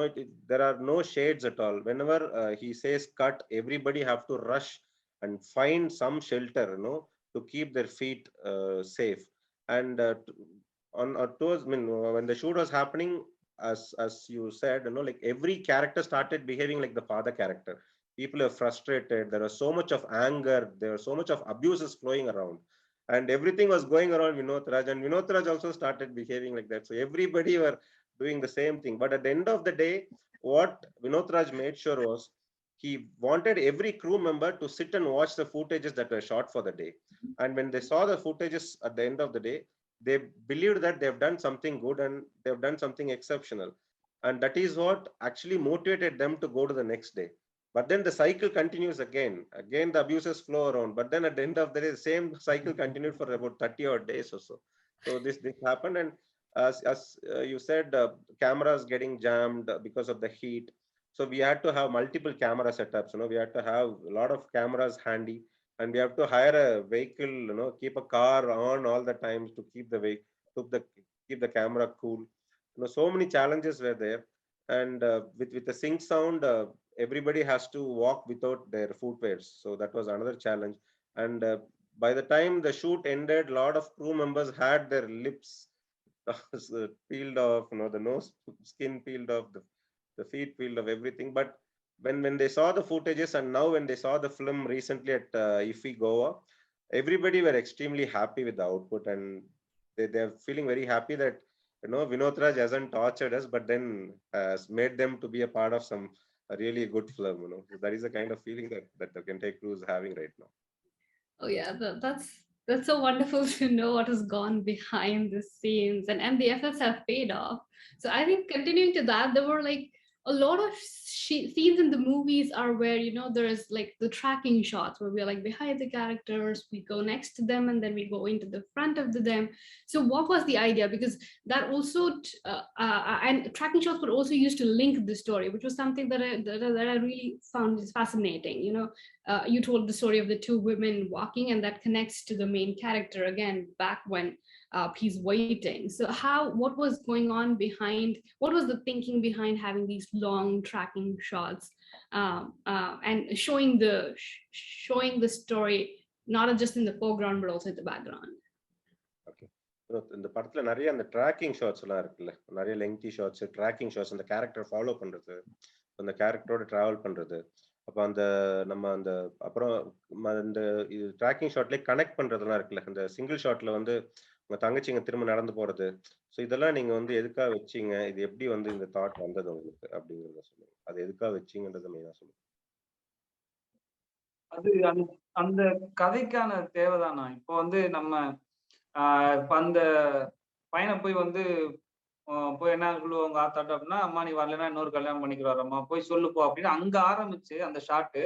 there are no shades at all. Whenever he says cut, everybody have to rush and find some shelter, to keep their feet safe. And towards, when the shoot was happening, as you said, like every character started behaving like the father character. People are frustrated. There was so much of anger. There was so much of abuses flowing around, and everything was going around Vinod Raj, and Vinod Raj also started behaving like that. So everybody were doing the same thing. But at the end of the day, what Vinod Raj made sure was he wanted every crew member to sit and watch the footages that were shot for the day. And when they saw the footages at the end of the day, they believed that they've done something good and they've done something exceptional. And that is what actually motivated them to go to the next day. But then the cycle continues again. Again, the abuses flow around. But then at the end of the day, the same cycle continued for about 30 odd days or so. So this happened. And as you said, cameras getting jammed because of the heat. So we had to have multiple camera setups. We had to have a lot of cameras handy, and we have to hire a vehicle. Keep a car on all the times to keep keep the camera cool. So many challenges were there, and with the sync sound, everybody has to walk without their footwears. So that was another challenge. And by the time the shoot ended, a lot of crew members had their lips peeled off, the nose skin peeled off, the feet peeled off, everything. But when they saw the footages, and now when they saw the film recently at IFFI Goa, everybody were extremely happy with the output, and they're feeling very happy that Vinod Raj hasn't tortured us, but then has made them to be a part of some a really good film. That is the kind of feeling that the Kentai crew is having right now. Oh yeah, that's so wonderful to know what has gone behind the scenes, and the efforts have paid off. So I think continuing to that, there were like a lot of scenes in the movies are where there is like the tracking shots where we're like behind the characters, we go next to them, and then we go into the front of them. So what was the idea? Because that also and tracking shots were also used to link the story, which was something that I really found fascinating. You told the story of the two women walking, and that connects to the main character again back when he's waiting. So what was going on behind, what was the thinking behind having these long tracking shots and showing the story not just in the foreground but also in the background? Okay. இந்த படத்துல நிறைய அந்த tracking shots எல்லாம் இருக்குல்ல, நிறைய lengthy shots, tracking shots, அந்த character follow பண்றது, அந்த கேரக்டரோட டிராவல் பண்றது, அப்போ நம்ம அப்புறம் இந்த ட்ராக்கிங் ஷாட்லேயே கனெக்ட் பண்றதெல்லாம் இருக்குல்ல, அந்த சிங்கிள் ஷாட்ல உங்க தங்கச்சிங்க திரும்ப நடந்து போறது. ஸோ இதெல்லாம் நீங்க எதுக்காக வச்சீங்க, இது எப்படி இந்த தாட் வந்தது உங்களுக்கு அப்படிங்கிறத சொல்லுங்க. அது எதுக்காக வச்சீங்கன்றத மெயினா சொல்லுங்க. அது அந்த கதைக்கான தேவைதானா? இப்போ நம்ம அந்த பையனை போய் போய் என்ன சொல்லுவாங்க ஆத்தாட்ட அப்படின்னா, அம்மா நீ வரலன்னா இன்னொரு கல்யாணம் பண்ணிக்கிறாரம்மா, போய் சொல்லுப்போ அப்படின்னு அங்க ஆரம்பிச்சு அந்த ஷாட்டு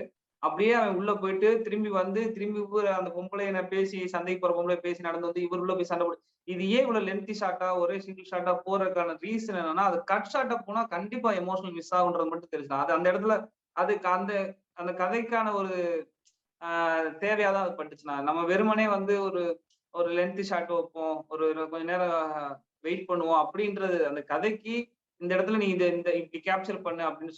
அப்படியே அவன் உள்ள போயிட்டு திரும்பி அந்த பொம்பளை பேசி சண்டைக்கு போற பொம்பளை பேசி நடந்து இவர் உள்ள போய் சண்டை போடு. இது ஏன் இவ்வளவு லென்த்தி ஷாட்டா ஒரே சிங்கிள் ஷாட்டா போறதுக்கான ரீசன் என்னன்னா, அது கட் ஷாட்டா போனா கண்டிப்பா எமோஷனல் மிஸ் ஆகுன்றது மட்டும் தெரிஞ்சு அது அந்த இடத்துல அதுக்கு அந்த கதைக்கான ஒரு தேவையாதான் அது பட்டுச்சுன்னா, நம்ம வெறுமனே ஒரு லென்த்தி ஷாட் வைப்போம், ஒரு கொஞ்ச நேரம் வெயிட் பண்ணுவோம் அப்படின்றது அந்த கதைக்கு இந்த இடத்துல நீ இப்படி கேப்சர் பண்ணு அப்படின்னு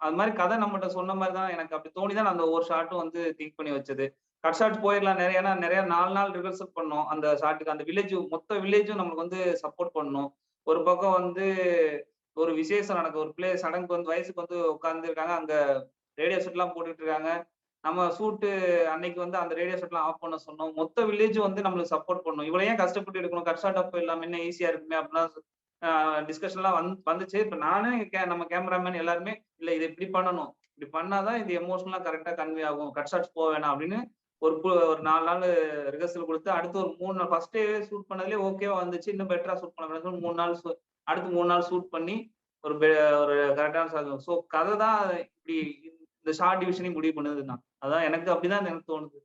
அது மாதிரி கதை நம்மகிட்ட சொன்ன மாதிரி தான் எனக்கு அப்படி தோணிதான் அந்த ஒரு ஷாட்டும் திங்க் பண்ணி வச்சது. கட் ஷாட் போயிடலாம் நிறைய 4 நாள் ரிஹர்சல் பண்ணோம் அந்த ஷாட்டுக்கு. அந்த மொத்த வில்லேஜும் நம்மளுக்கு சப்போர்ட் பண்ணணும். ஒரு பக்கம் ஒரு விசேஷம் நடக்கும், ஒரு சடங்கு வயசுக்கு உட்கார்ந்து இருக்காங்க, அங்க ரேடியோ செட் எல்லாம் போட்டுட்டு இருக்காங்க. நம்ம ஷூட்டு அன்னைக்கு அந்த ரேடியோ செட் எல்லாம் ஆஃப் பண்ண சொன்னோம். மொத்த வில்லேஜ் நம்மளுக்கு சப்போர்ட் பண்ணணும். இவ்வளவு ஏன் கஷ்டப்பட்டு எடுக்கணும், கட் ஷாட் அப்போ இல்லாம என்ன ஈஸியா இருக்குமே அப்படின்னா டிஸ்கஷன் எல்லாம் வந்துச்சு. இப்ப நானே நம்ம கேமராமேன் எல்லாருமே இல்ல இது இப்படி பண்ணணும், இப்படி பண்ணாதான் இது எமோஷனலா கரெக்டா கன்வே ஆகும், கட் ஷாட்ஸ் போக வேணாம் அப்படின்னு ஒரு 4 நாள் ரிஹர்சல் கொடுத்து அடுத்து ஒரு 3 நாள் ஃபர்ஸ்ட் டே ஷூட் பண்ணதுலேயே ஓகேவா வந்துச்சு. இன்னும் பெட்டரா ஷூட் பண்ண 3 நாள் அடுத்து 3 நாள் ஷூட் பண்ணி ஒரு கரெக்டான சாதம். ஸோ கதை தான் இப்படி இந்த ஷார்ட் டிவிஷனையும் முடிவு பண்ணுதுன்னா அதான் எனக்கு அப்படிதான் எனக்கு தோணுது.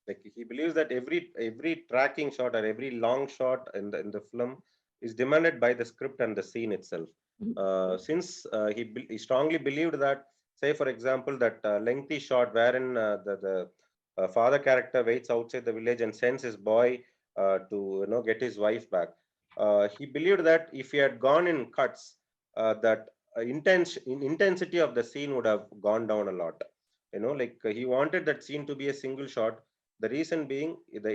Like he believes that every tracking shot or every long shot in the film is demanded by the script and the scene itself. Since he strongly believed that, say for example, that lengthy shot wherein the father character waits outside the village and sends his boy to get his wife back. He believed that if he had gone in cuts, that intensity of the scene would have gone down a lot. Like he wanted that scene to be a single shot. The reason being, the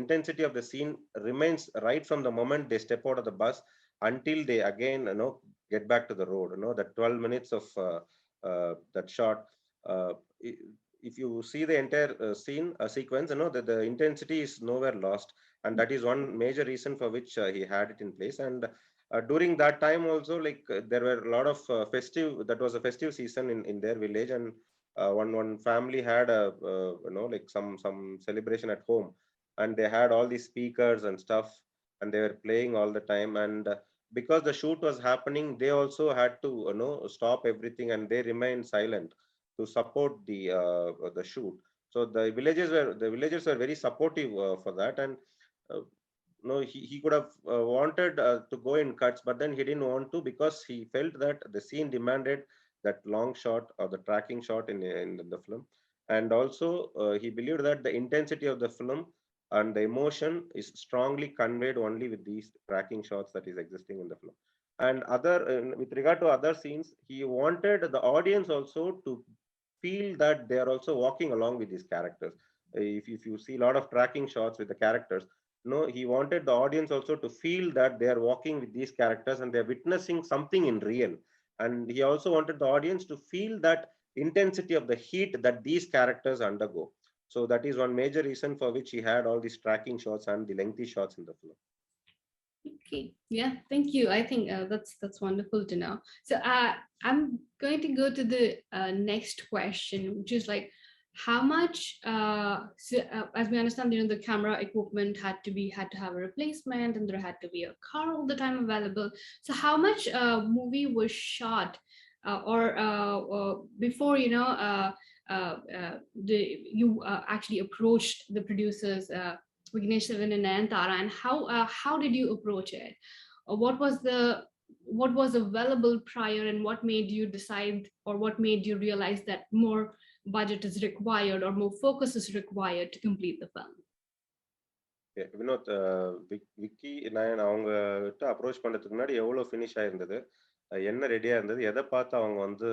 intensity of the scene remains right from the moment they step out of the bus until they again get back to the road. That 12 minutes of that shot. uh, if you see the entire scene sequence, that the intensity is nowhere lost, and that is one major reason for which he had it in place. And during that time also, like there were a lot of festive, that was a festive season in their village, and one family had a like some celebration at home, and they had all these speakers and stuff, and they were playing all the time. And because the shoot was happening, they also had to stop everything, and they remained silent to support the shoot. So the villagers were very supportive for that. And uh, he could have wanted to go in cuts, but then he didn't want to, because he felt that the scene demanded that long shot or the tracking shot in the film. And also he believed that the intensity of the film and the emotion is strongly conveyed only with these tracking shots that is existing in the film. And with regard to other scenes, he wanted the audience also to feel that they are also walking along with these characters. If you see a lot of tracking shots with the characters, he wanted the audience also to feel that they are walking with these characters and they're witnessing something in real. And he also wanted the audience to feel that intensity of the heat that these characters undergo. So that is one major reason for which he had all these tracking shots and the lengthy shots in the film. Okay, yeah, thank you. I think that's wonderful to know. So I'm going to go to the next question, which is like, how much? As we understand, the camera equipment had to have a replacement, and there had to be a car all the time available. So how much movie was shot, or before you actually approached the producers? Vignesh Sivan and Nayantara, and how did you approach it? What was available prior, and what made you decide, or what made you realize that more budget is required or more focus is required to complete the film? Vinod, Vicky நான் அவங்க கிட்ட approach பண்றதுக்கு முன்னாடி எவ்வளவு finish ஆயிருந்தது, என்ன ரெடியா இருந்தது, எதை பார்த்து அவங்க வந்து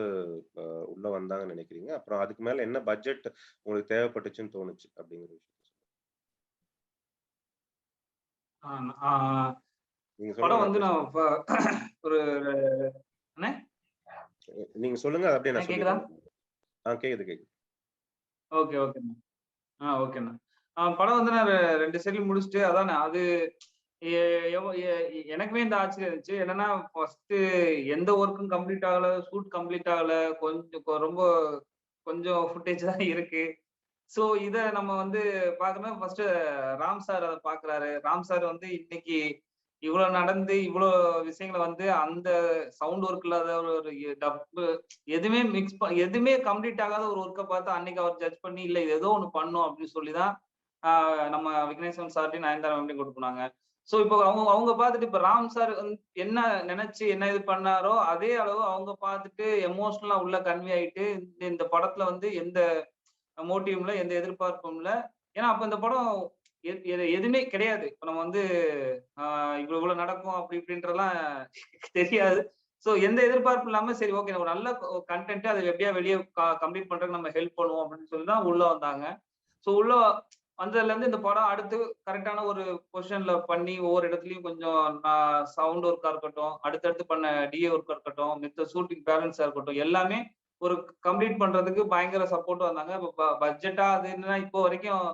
உள்ள வந்தாங்கன்னு நினைக்கிறீங்க, அப்புறம் அதுக்கு மேல என்ன பட்ஜெட் உங்களுக்கு தேவைப்பட்டுச்சுன்னு தோணுச்சு அப்படிங்கிற விஷயம் படம் வந்து நான் ஒரு நீங்க சொல்லுங்க, அப்படியே நான் கேக்குதா? கேக்குது. ஓகே ஓகேண்ணா. ஓகேண்ணா. படம் வந்து நான் 2 செகண்ட் முடிச்சுட்டு, அதானே அது எனக்குமே இந்த ஆச்சரியம் இருந்துச்சு. என்னன்னா, ஃபர்ஸ்ட் எந்த ஒர்க்கும் கம்ப்ளீட் ஆகல, ஷூட் கம்ப்ளீட் ஆகல, ரொம்ப கொஞ்சம் ஃபுட்டேஜ் தான் இருக்கு. சோ இத நம்ம வந்து பாக்கணும். ஃபர்ஸ்ட் ராம் சார் அதை பாக்குறாரு. ராம் சார் வந்து இன்னைக்கு இவ்வளவு நடந்து இவ்வளவு விஷயங்களை வந்து அந்த சவுண்ட் ஒர்க் இல்லாத ஒரு டப்பு எதுவுமே எதுவுமே கம்ப்ளீட் ஆகாத ஒரு ஒர்க்கை பார்த்து அன்னைக்கு அவர் ஜட்ஜ் பண்ணி இல்ல இது ஏதோ ஒண்ணு பண்ணும் அப்படின்னு சொல்லிதான் நம்ம விக்னேஸ்வரன் சார்ட்டையும் நயன்தாரா மேம்டையும் கொடுப்பாங்க. சோ இப்போ அவங்க பார்த்துட்டு இப்ப ராம் சார் என்ன நினைச்சு என்ன இது பண்ணாரோ அதே அளவு அவங்க பார்த்துட்டு எமோஷனலா உள்ள கன்வே ஆயிட்டு இந்த படத்துல வந்து எந்த மோட்டிவ்ல எந்த எதிர்பார்ப்பும் இல்ல. ஏன்னா அப்ப இந்த படம் எதுவுமே கிடையாது. இப்ப நம்ம வந்து இவ்வளவு நடக்கும் அப்படி இப்படின்றலாம் தெரியாது. சோ எந்த எதிர்பார்ப்பும் இல்லாம சரி ஓகே ஒரு நல்ல கண்டென்ட் அதை எப்படியா வெளியே கம்ப்ளீட் பண்றதுக்கு நம்ம ஹெல்ப் பண்ணுவோம் அப்படின்னு சொல்லி தான் உள்ள வந்தாங்க. சோ உள்ள வந்ததுல இருந்து இந்த படம் அடுத்து கரெக்டான ஒரு பொசிஷன்ல பண்ணி ஒவ்வொரு இடத்துலயும் கொஞ்சம் சவுண்ட் ஒர்க்கா இருக்கட்டும், அடுத்தடுத்து பண்ண டிஏ ஒர்க்கா இருக்கட்டும், மித்த ஷூட்டிங் பேலன்ஸா இருக்கட்டும், எல்லாமே ஒரு கம்ப்ளீட் பண்றதுக்கு பயங்கர சப்போர்ட் வந்தாங்க. பட்ஜெட்டா அது என்னன்னா இப்போ வரைக்கும்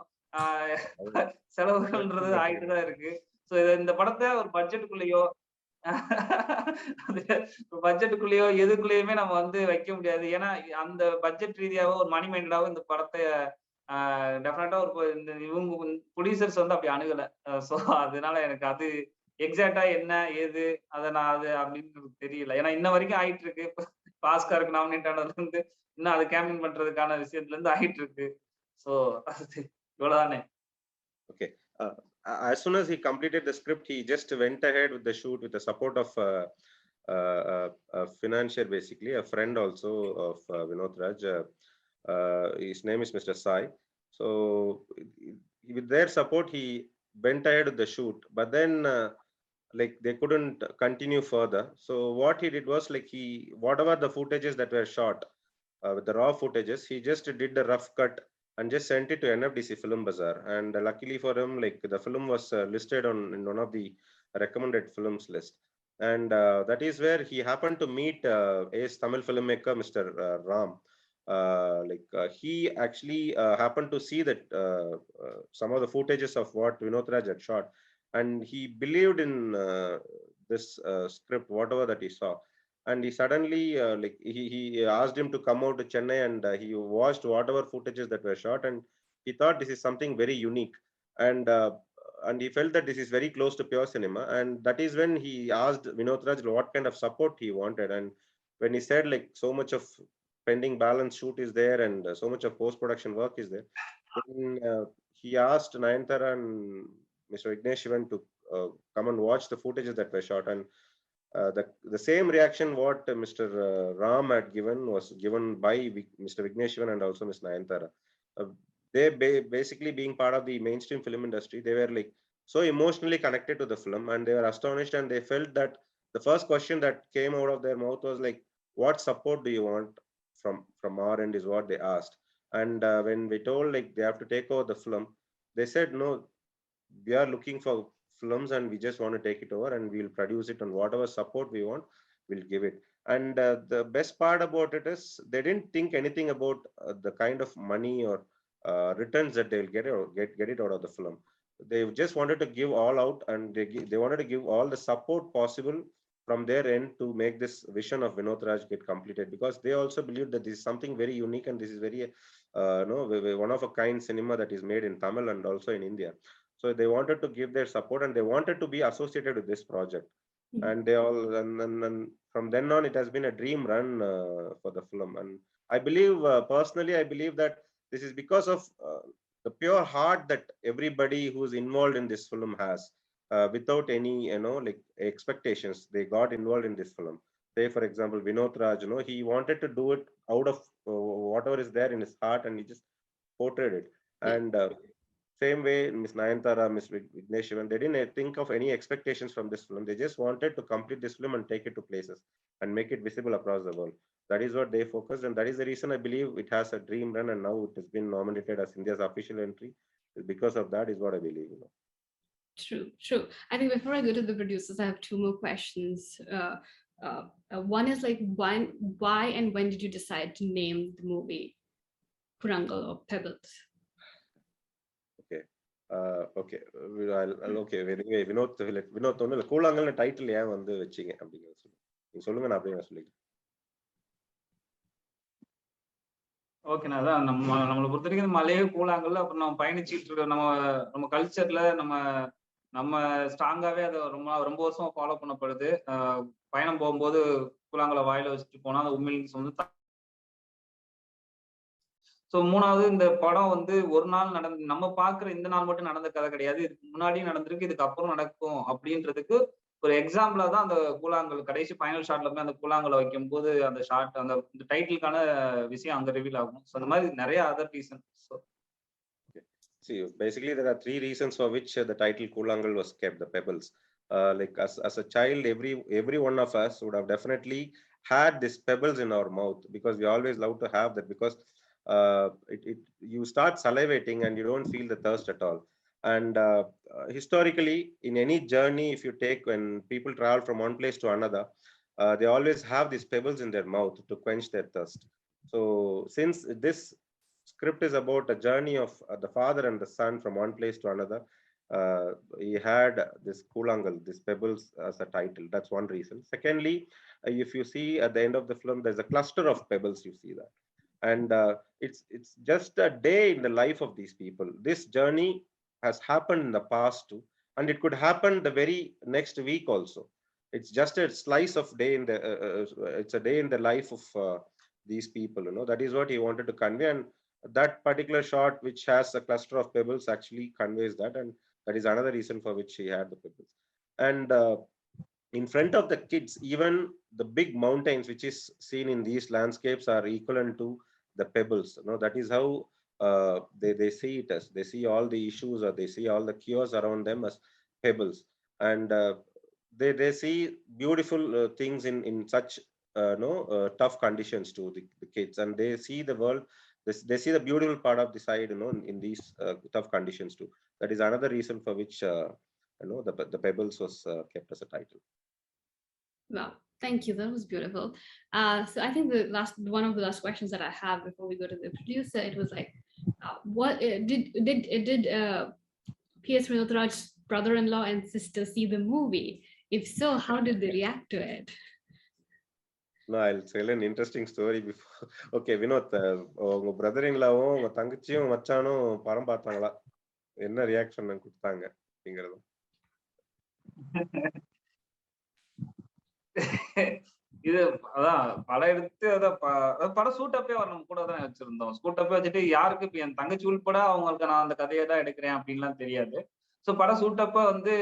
செலவுகள்ன்றது ஆகிட்டுதான் இருக்கு. சோ இந்த படத்தை ஒரு பட்ஜெட்டுக்குள்ளேயோ எதுக்குள்ளேயுமே நம்ம வந்து வைக்க முடியாது. ஏன்னா அந்த பட்ஜெட் ரீதியாவோ ஒரு மணி மைண்டடாவோ இந்த படத்தை டெஃபினட்டா இவங்க ப்ரொடியூசர்ஸ் வந்து அப்படி அணுகல. சோ அதனால எனக்கு அது எக்ஸாக்டா என்ன ஏது அதை நான் அது அப்படின்னு தெரியல. ஏன்னா இன்ன வரைக்கும் ஆயிட்டு இருக்கு. ஆஸ்காருக்கு நாமினேட் ஆனதுல இருந்து இன்னும் அது கேம்பிங் பண்றதுக்கான விஷயத்துல இருந்து ஆயிட்டு இருக்கு. So இவ்வளவுதானே. Okay. As soon as he completed the script, he just went ahead with the shoot with the support of a financier, basically a friend also of Vinod Raj. His name is Mr. Sai. So with their support, he went ahead with the shoot. But then, like they couldn't continue further. So what he did was like whatever the footages that were shot with the raw footages, he just did the rough cut and just sent it to NFDC Film Bazaar. And luckily for him, like the film was listed in one of the recommended films list. And that is where he happened to meet ace Tamil filmmaker Mr. Ram. He actually happened to see that some of the footages of what Vinod Raj had shot, and he believed in this script, whatever that he saw. And he suddenly he asked him to come out to Chennai, and he watched whatever footages that were shot, and he thought this is something very unique, and he felt that this is very close to pure cinema. And that is when he asked Vinod Raj what kind of support he wanted. And when he said like so much of pending balance shoot is there, and so much of post-production work is there, then he asked Nayanthara and Mr. Vignesh Shivan to come and watch the footages that were shot. And the same reaction what Mr. Ram had given was given by Mr. Vignesh Shivan and also Ms. Nayanthara. They basically being part of the mainstream film industry, they were like so emotionally connected to the film, and they were astonished, and they felt that the first question that came out of their mouth was like, what support do you want from our end, is what they asked. And when we told like they have to take over the film, they said no, we are looking for films and we just want to take it over, and we'll produce it, and whatever support we want, we'll give it. And the best part about it is they didn't think anything about the kind of money or returns that they'll get it out of the film. They just wanted to give all out, and they wanted to give all the support possible from their end to make this vision of Vinod Raj get completed, because they also believe that this is something very unique, and this is very one of a kind cinema that is made in Tamil and also in India. So they wanted to give their support, and they wanted to be associated with this project. Mm-hmm. And they all, and from then on, it has been a dream run for the film. And I believe, personally, I believe that this is because of the pure heart that everybody who's involved in this film has, without any, like expectations. They got involved in this film. Say, for example, Vinod Raj, he wanted to do it out of whatever is there in his heart, and he just portrayed it. And same way, Ms. Nayanthara, Ms. Vignesh Shivan, they didn't think of any expectations from this film. They just wanted to complete this film and take it to places and make it visible across the world. That is what they focused, and that is the reason I believe it has a dream run, and now it has been nominated as India's official entry. Because of that is what I believe. True. I think before I go to the producers, I have two more questions. One is like, why and when did you decide to name the movie Kurangal or Pebbles? Okay, Vinoth ஒண்ணு கூழாங்கல்னு title ஏன் வந்து வச்சீங்க அப்படிங்கிறத நீங்க சொல்லுங்க, நான் அப்படியே சொல்லிக்கிறேன். ஓகேண்ணா, அதான் நம்மளை பொறுத்த வரைக்கும் மலையே கூழாங்கல்ல. அப்புறம் நம்ம பயணிச்சுட்டு இருக்க நம்ம கல்ச்சர்ல நம்ம ஸ்ட்ராங்காவே அதை ரொம்ப வருஷமா ஃபாலோ பண்ணப்படுது. பயணம் போகும்போது கூழாங்கலை வாயில வச்சுட்டு போனா அந்த உண்மையில வந்து. ஸோ மூணாவது, இந்த படம் வந்து ஒரு நாள் நம்ம பாக்குற இந்த நாள் மட்டும் நடந்த கதை கிடையாது. இதுக்கு முன்னாடியும் நடந்திருக்கு, இதுக்கு அப்புறம் நடக்கும் அப்படின்றதுக்கு ஒரு எக்ஸாம்பிளா தான் அந்த கூழாங்கல் கடைசி ஃபைனல் ஷாட்ல போய் அந்த கூழாங்கலை வைக்கும் போது அந்த ஷாட், அந்த டைட்டிலுக்கான விஷயம் அங்க ரிவீல் ஆகும். ஸோ அந்த மாதிரி நிறைய other reason. See, basically there are three reasons for which the title Koolangal was kept, the Pebbles. Like as a child, every one of us would have definitely had these pebbles in our mouth, because we always love to have that, because you start salivating and you don't feel the thirst at all. And historically, in any journey, if you take, when people travel from one place to another, they always have these pebbles in their mouth to quench their thirst. So since this script is about a journey of the father and the son from one place to another, he had this Koolangal, this Pebbles, as a title. That's one reason. Secondly, if you see at the end of the film, there's a cluster of pebbles. You see that, and it's just a day in the life of these people. This journey has happened in the past too, and it could happen the very next week also. It's just a slice of day in the. It's a day in the life of these people. That is what he wanted to convey. And that particular shot, which has a cluster of pebbles, actually conveys that, and that is another reason for which he had the pebbles. And in front of the kids, even the big mountains which is seen in these landscapes are equivalent to the pebbles. That is how they see it as. They see all the issues, or they see all the cures around them as pebbles. And they see beautiful things in such tough conditions to the kids, and they see the world. They see the beautiful part of the side, in these tough conditions too. That is another reason for which the pebbles was kept as a title. Wow, thank you. That was beautiful. So I think one of the last questions that I have before we go to the producer, it was like, what did P.S. Vinodraj's brother-in-law and sister see the movie? If so, how did they react to it? No, I'll tell an interesting story before. Okay, Vinod, உங்க பிரதர்-இன்-லாவும் உங்க தங்கச்சியும் மச்சானும் படம் பார்த்தாங்களா? என்ன reaction கொடுத்தாங்க அப்படிங்கிறது? இது அதான் படம் எடுத்து படம் சூட்டப்பே வரணும் கூட தான் வச்சிருந்தோம். சூட்டப்பே வச்சுட்டு யாருக்கு இப்ப என் தங்கச்சி உள்பட அவங்களுக்கு நான் அந்த கதையை தான் எடுக்கிறேன் அப்படின்லாம் தெரியாது. ஸோ படம் சூட்டப்ப வந்து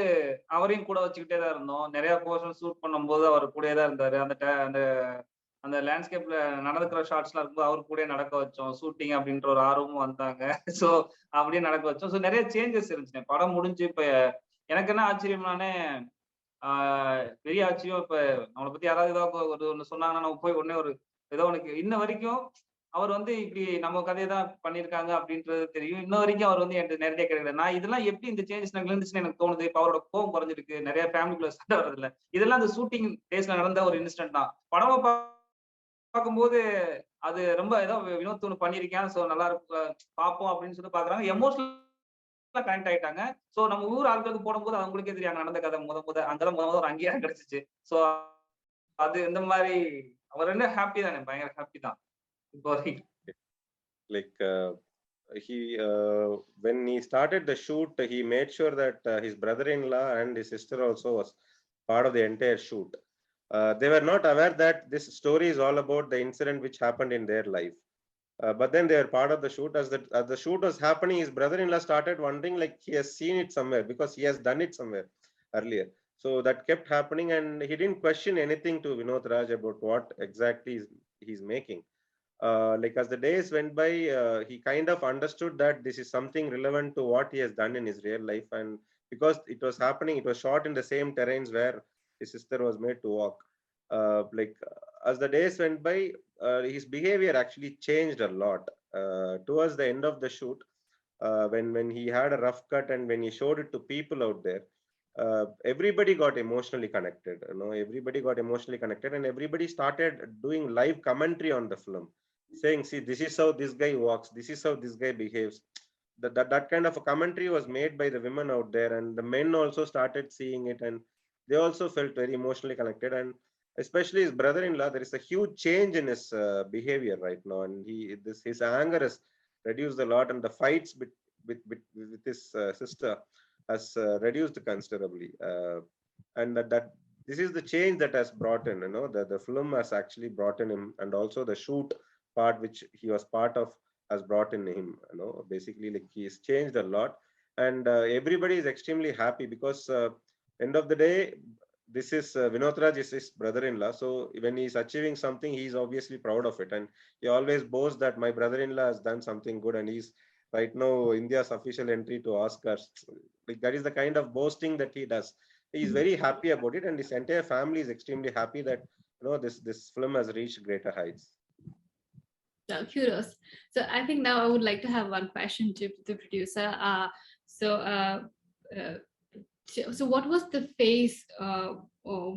அவரையும் கூட வச்சுக்கிட்டே தான் இருந்தோம். நிறைய போர்ஷன் ஷூட் பண்ணும்போது அவர் கூடயே தான் இருந்தாரு. அந்த அந்த லேண்ட்ஸ்கேப்ல நடக்கிற ஷார்ட்ஸ்லாம் இருக்கும்போது அவர் கூட நடக்க வச்சோம். ஷூட்டிங் அப்படின்ற ஒரு ஆர்வமும் வந்தாங்க. ஸோ அப்படியே நடக்க வச்சோம். ஸோ நிறைய சேஞ்சஸ் இருந்துச்சு. படம் முடிஞ்சு இப்ப எனக்கு என்ன ஆச்சரியம்னானே பெரிய ஆச்சரியம். இப்ப நம்மளை பத்தி யாராவது ஏதாவது ஒண்ணு சொன்னாங்கன்னா நம்ம போய் உடனே ஏதோ உனக்கு இன்ன வரைக்கும் அவர் வந்து இப்படி நம்ம கதையை தான் பண்ணியிருக்காங்க அப்படின்றது தெரியும். இன்ன வரைக்கும் அவர் வந்து என்கிட்ட நேரடியாக கிடையாது. நான் இதெல்லாம் எப்படி இந்த சேஞ்சஸ் இருந்துச்சுன்னு எனக்கு தோணுது. இப்ப அவரோட கோவம் குறைஞ்சிருக்கு. நிறைய ஃபேமிலிக்குள்ள சண்டை வர்றது இல்லை. இதெல்லாம் அந்த ஷூட்டிங் டேஸ்ல நடந்த ஒரு இன்சிடென்ட் தான். படமா பார்க்கும்போது அது ரொம்ப ஏதோ வினோத் ஒன்று பண்ணியிருக்கேன், ஸோ நல்லா இருக்கு பார்ப்போம் அப்படின்னு சொல்லி பாக்குறாங்க. எமோஷனலா கனெக்ட் ஆயிட்டாங்க. ஸோ நம்ம ஊர் ஆட்களுக்கு போடும்போது அவங்களுக்கே தெரியும் நடந்த கதை அங்கதான் முத ஒரு அங்கீகாரம் கிடைச்சிச்சு. ஸோ அது இந்த மாதிரி அவர் என்ன ஹாப்பி தானே, பயங்கர ஹாப்பி தான். Like when he started the shoot, he made sure that his brother-in-law and his sister also was part of the entire shoot. They were not aware that this story is all about the incident which happened in their life. But then they were part of the shoot. As the shoot was happening, his brother-in-law started wondering, like he has seen it somewhere because he has done it somewhere earlier. So that kept happening, and he didn't question anything to Vinod Raj about what exactly he's making. Like as the days went by, he kind of understood that this is something relevant to what he has done in his real life, and because it was happening, it was shot in the same terrains where his sister was made to walk. As the days went by, his behavior actually changed a lot. Towards the end of the shoot, when he had a rough cut and when he showed it to people out there, everybody got emotionally connected. Everybody got emotionally connected, and everybody started doing live commentary on the film, saying, see, this is how this guy walks, this is how this guy behaves. That kind of a commentary was made by the women out there, and the men also started seeing it, and they also felt very emotionally connected. And especially his brother-in-law, there is a huge change in his behavior right now, and his anger has reduced a lot, and the fights with his sister has reduced considerably. And that this is the change that has brought in, the film has actually brought in him, and also the shoot part which he was part of has brought in him. Basically, like, he's changed a lot, and everybody is extremely happy because end of the day, this is Vinod Raj is his brother-in-law. So when he's achieving something, he's obviously proud of it, and he always boasts that my brother-in-law has done something good, and he's right now India's official entry to Oscars. Like, that is the kind of boasting that he does. He's very happy about it, and his entire family is extremely happy that this film has reached greater heights. Kudos. So I think now I would like to have one question to the producer. So what was the phase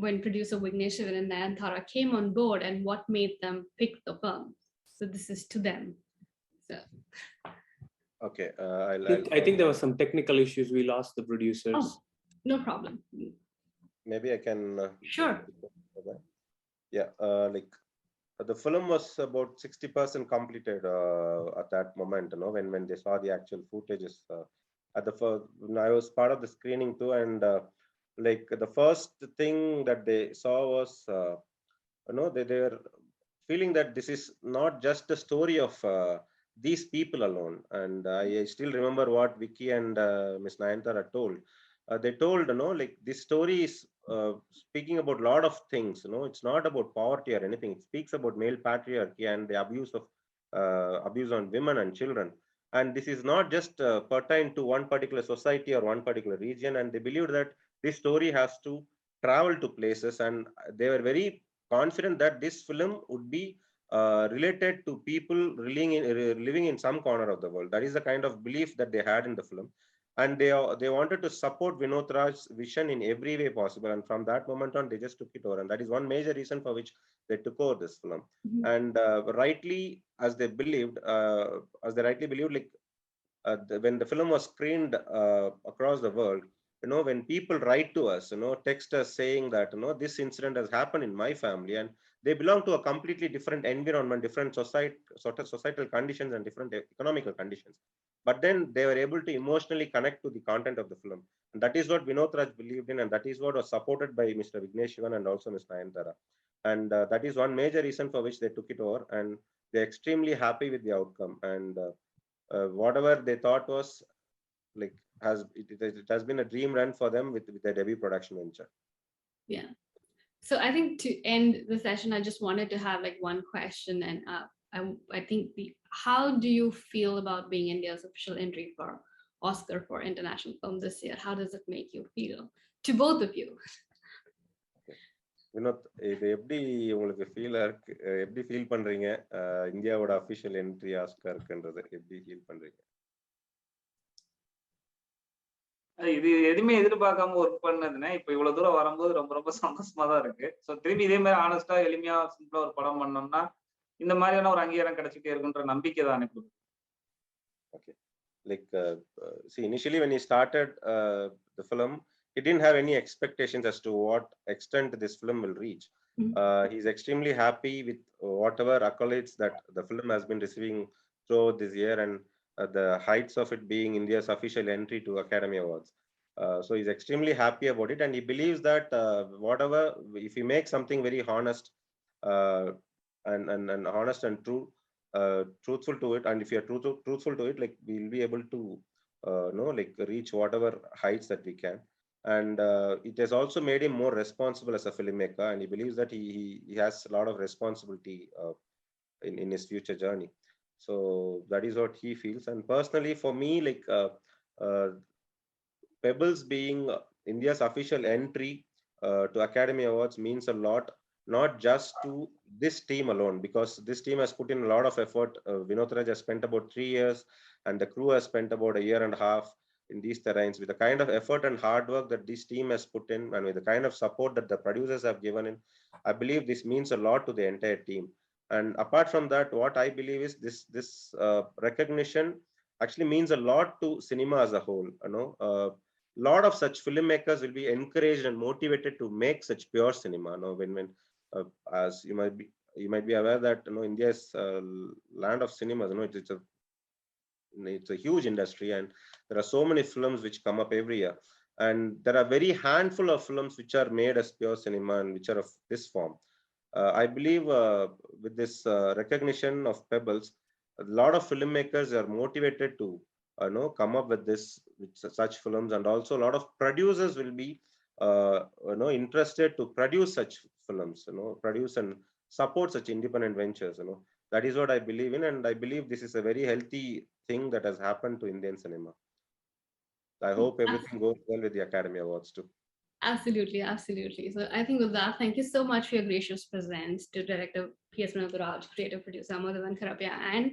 when producer Vignesh and Nayanthara came on board, and what made them pick the film? So this is to them. So. Okay. I think there were some technical issues. We lost the producers. Oh, no problem. Maybe I can. Sure. Yeah. The film was about 60% completed at that moment. When they saw the actual footages. I was part of the screening too, and the first thing that they saw was, they were feeling that this is not just a story of these people alone. And I still remember what Vicky and Miss Nayanthara told. They told, like this story is speaking about a lot of things. It's not about poverty or anything. It speaks about male patriarchy and the abuse on women and children. And this is not just pertain to one particular society or one particular region. And they believed that this story has to travel to places, and they were very confident that this film would be related to people living in some corner of the world. That is the kind of belief that they had in the film, and they wanted to support Vinod Raj's vision in every way possible. And from that moment on, they just took it over, and that is one major reason for which they took over this film. And rightly, as they rightly believed, like when the film was screened across the world, when people write to us, text us saying that, this incident has happened in my family, and they belong to a completely different environment, different societal conditions, and different economical conditions. But then they were able to emotionally connect to the content of the film. And that is what Vinod Raj believed in, and that is what was supported by Mr. Vignesh Shivan and also Ms. Nayanthara. And that is one major reason for which they took it over, and they're extremely happy with the outcome. And whatever they thought was like it has been a dream run for them with their debut production venture. Yeah. So I think to end the session, I just wanted to have like one question, and I think how do you feel about being India's official entry for Oscar for international film this year? How does it make you feel, to both of you? Vinod, இது எப்படி உங்களுக்கு எப்படி feel பண்றீங்க? இந்தியாவோட official entry ஆஸ்கார்க்குன்றது எப்படி feel பண்றீங்க? இது எதுவுமே எதிர்பார்க்காம ஒர்க் பண்ணதுன்னா இப்ப இவ்வளவு தூரம் வரும்போது ரொம்ப ரொம்ப சந்தோஷமா தான் இருக்கு. ஸோ திரும்பி இதே மாதிரி ஆனஸ்டா எளிமையா சிம்பிளா ஒரு படம் பண்ணோம்னா இந்த மாதிரியான ஒரு அங்கீகாரம் கிடைச்சிட்டே இருக்குன்ற நம்பிக்கை தான் எனக்கு. Okay, like see, initially when he started the film, he didn't have any expectations as to what extent this film will reach. He's extremely happy with whatever accolades that the film has been receiving throughout this year, and the heights of it being India's official entry to Academy Awards. So he's extremely happy about it, and he believes that whatever, if you make something very honest and honest and true, truthful to it, and if you're truthful to it, like we'll be able to like reach whatever heights that we can. And it has also made him more responsible as a filmmaker, and he believes that he has a lot of responsibility in his future journey. So that is what he feels. And personally for me, like Pebbles being India's official entry to Academy Awards means a lot, not just to this team alone, because this team has put in a lot of effort. Vinod Raj has spent about 3 years, and the crew has spent about a year and a half in these terrains. With the kind of effort and hard work that this team has put in, and with the kind of support that the producers have given in, I believe this means a lot to the entire team. And apart from that, what I believe is this recognition actually means a lot to cinema as a whole. Lot of such filmmakers will be encouraged and motivated to make such pure cinema. When as you might be aware that India is land of cinemas. It's a huge industry, and there are so many films which come up every year, and there are very handful of films which are made as pure cinema and which are of this form. I believe with this recognition of Pebbles, a lot of filmmakers are motivated to come up with such films, and also a lot of producers will be interested to produce such films, produce and support such independent ventures. That is what I believe in, and I believe this is a very healthy thing that has happened to Indian cinema. I hope everything goes well with the Academy Awards too. Absolutely, absolutely. So I think with that, thank you so much for your gracious presence to Director P.S. Vinod Raj, creative producer Madhavan Kharapia, and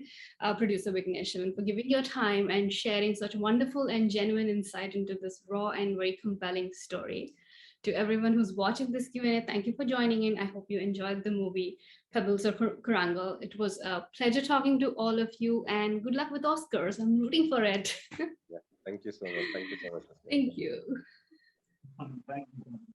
producer Vignesh Shivan for giving your time and sharing such wonderful and genuine insight into this raw and very compelling story. To everyone who's watching this Q&A, thank you for joining in. I hope you enjoyed the movie Pebbles of Kurangal. It was a pleasure talking to all of you, and good luck with Oscars. I'm rooting for it. Yeah, thank you so much. Thank you so much. Thank you. Thank you.